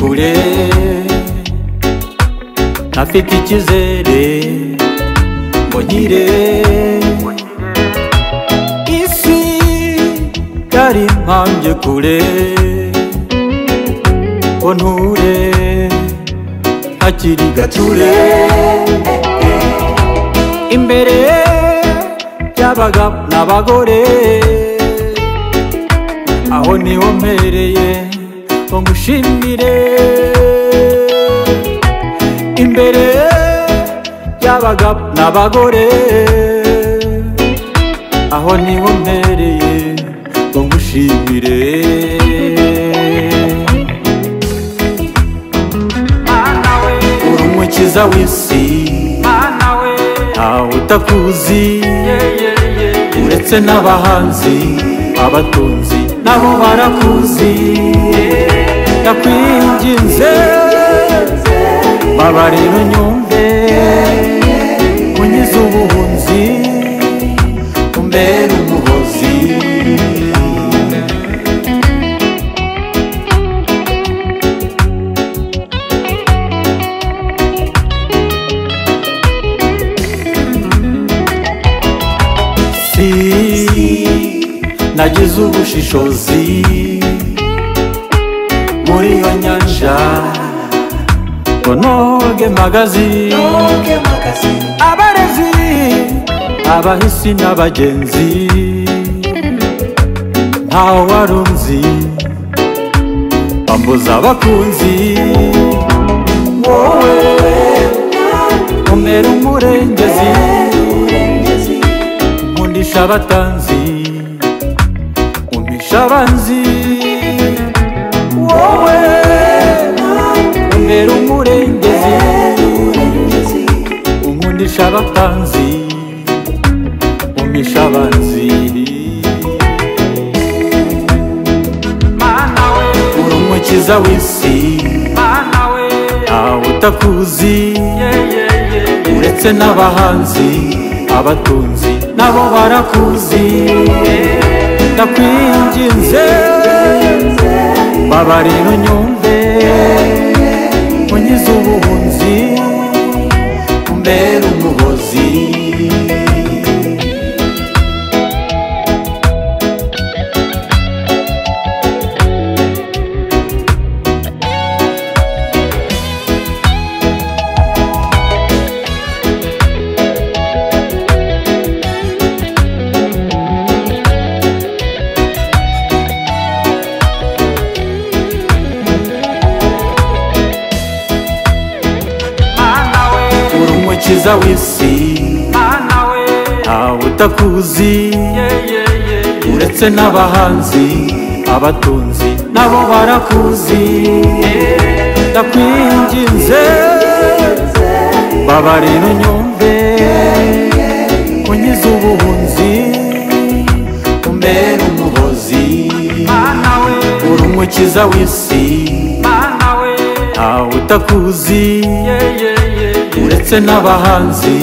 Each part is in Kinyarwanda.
kure ntafite icyizere ngo nkire isi yari impambye kure ngo nture hakiri gature imbere y'abagabo n'abagore aho niho mpereye ngo ngushimire imbere y'abagabo n'abagore aho niho mpereye ngo ngushimire uri umukiza w'isi ntawe utakuzi uretse n'abahanzi abatunzi nabo barakuzi ndakwinginze babarira unyumve unyize ubuhunzi umbere umuhozi nagize ubushishozi muri iyo nyanja ngo noge magazi abarezi abahisi n'abagenzi ntaho warunzi bambuza abakunzi wowe umera umurengezi nkundisha abatanzi umpisha abanzi wowe umera umurengezi unkundisha abatanzi umpisha abanzi uri umukiza w'isi ntawe utakuzi uretse n'abahanzi abatunzi nabo barakuzi ndakwinginze babarira unyumve unyize ubuhunzi umbere umuhozi umukiza w'isi ntawe utakuzi uretse n'abahanzi abatunzi nabo barakuzi ndakwinginze babarira unyumve unyize ubuhunzi umbere umuhozi uri umukiza w'isi ntawe utakuzi uretse n'abahanzi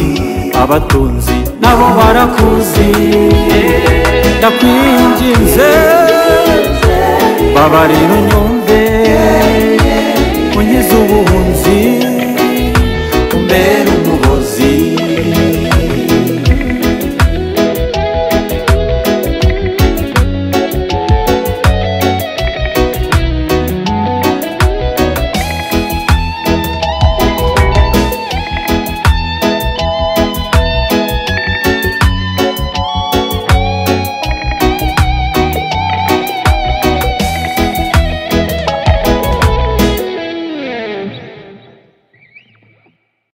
abatunzi nabo barakuzi ndakwinginze babarira unyumve